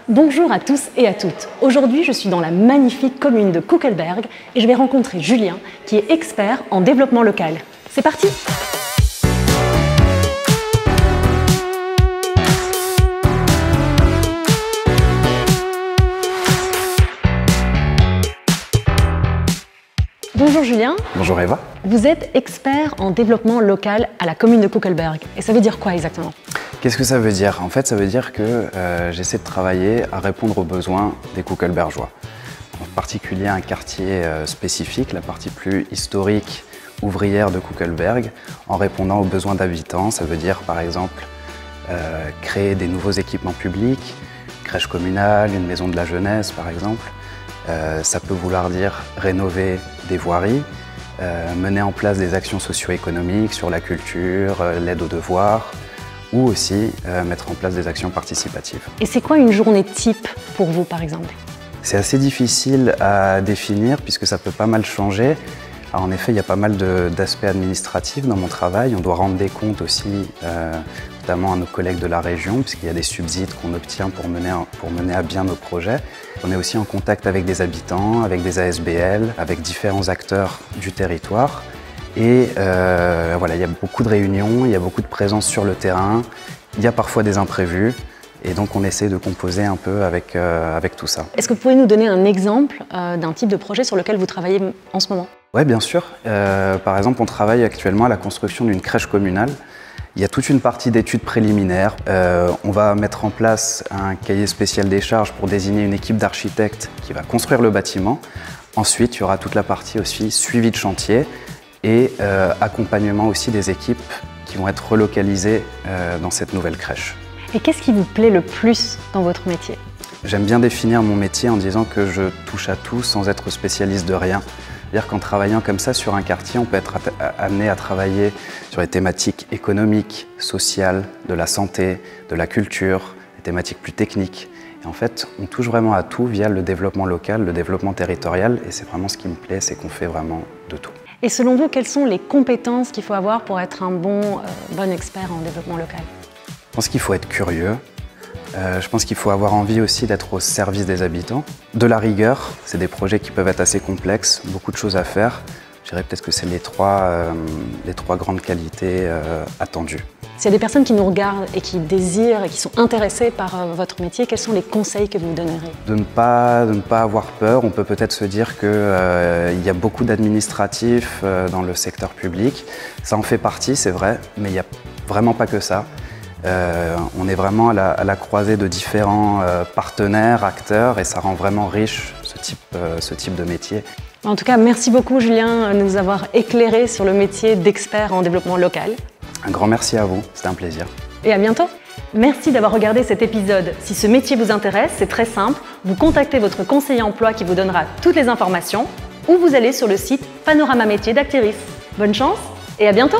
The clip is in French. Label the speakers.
Speaker 1: Bonjour à tous et à toutes. Aujourd'hui, je suis dans la magnifique commune de Koekelberg et je vais rencontrer Julien, qui est expert en développement local. C'est parti! Bonjour Julien.
Speaker 2: Bonjour Eva.
Speaker 1: Vous êtes expert en développement local à la commune de Koekelberg. Et ça veut dire quoi exactement?
Speaker 2: Qu'est-ce que ça veut dire? En fait, ça veut dire que j'essaie de travailler à répondre aux besoins des Koekelbergeois. En particulier un quartier spécifique, la partie plus historique, ouvrière de Koekelberg, en répondant aux besoins d'habitants. Ça veut dire par exemple créer des nouveaux équipements publics, crèche communale, une maison de la jeunesse par exemple. Ça peut vouloir dire rénover des voiries, mener en place des actions socio-économiques sur la culture, l'aide aux devoirs, ou aussi mettre en place des actions participatives.
Speaker 1: Et c'est quoi une journée type pour vous par exemple?
Speaker 2: C'est assez difficile à définir puisque ça peut pas mal changer. Alors, en effet, il y a pas mal d'aspects administratifs dans mon travail. On doit rendre des comptes aussi, notamment à nos collègues de la région, puisqu'il y a des subsides qu'on obtient pour mener à bien nos projets. On est aussi en contact avec des habitants, avec des ASBL, avec différents acteurs du territoire. Et voilà, il y a beaucoup de réunions, il y a beaucoup de présence sur le terrain, il y a parfois des imprévus. Et donc on essaie de composer un peu avec tout ça.
Speaker 1: Est-ce que vous pouvez nous donner un exemple d'un type de projet sur lequel vous travaillez en ce moment?
Speaker 2: Oui, bien sûr. Par exemple, on travaille actuellement à la construction d'une crèche communale. Il y a toute une partie d'études préliminaires. On va mettre en place un cahier spécial des charges pour désigner une équipe d'architectes qui va construire le bâtiment. Ensuite, il y aura toute la partie aussi suivi de chantier et accompagnement aussi des équipes qui vont être relocalisées dans cette nouvelle crèche.
Speaker 1: Et qu'est-ce qui vous plaît le plus dans votre métier?
Speaker 2: J'aime bien définir mon métier en disant que je touche à tout sans être spécialiste de rien. C'est-à-dire qu'en travaillant comme ça sur un quartier, on peut être amené à travailler sur les thématiques économiques, sociales, de la santé, de la culture, les thématiques plus techniques. Et en fait, on touche vraiment à tout via le développement local, le développement territorial. Et c'est vraiment ce qui me plaît, c'est qu'on fait vraiment de tout.
Speaker 1: Et selon vous, quelles sont les compétences qu'il faut avoir pour être un bon expert en développement local?
Speaker 2: Je pense qu'il faut être curieux. Je pense qu'il faut avoir envie aussi d'être au service des habitants. De la rigueur, c'est des projets qui peuvent être assez complexes, beaucoup de choses à faire. Je dirais peut-être que c'est les trois grandes qualités attendues.
Speaker 1: S'il y a des personnes qui nous regardent et qui désirent et qui sont intéressées par votre métier, quels sont les conseils que vous donneriez? De ne
Speaker 2: pas avoir peur. On peut peut-être se dire qu'il y a beaucoup d'administratifs dans le secteur public. Ça en fait partie, c'est vrai, mais il n'y a vraiment pas que ça. On est vraiment à la croisée de différents partenaires, acteurs, et ça rend vraiment riche ce type de métier.
Speaker 1: En tout cas, merci beaucoup Julien de nous avoir éclairé sur le métier d'expert en développement local.
Speaker 2: Un grand merci à vous, c'était un plaisir.
Speaker 1: Et à bientôt. Merci d'avoir regardé cet épisode. Si ce métier vous intéresse, c'est très simple. Vous contactez votre conseiller emploi qui vous donnera toutes les informations ou vous allez sur le site Panorama Métiers d'Actiris. Bonne chance et à bientôt.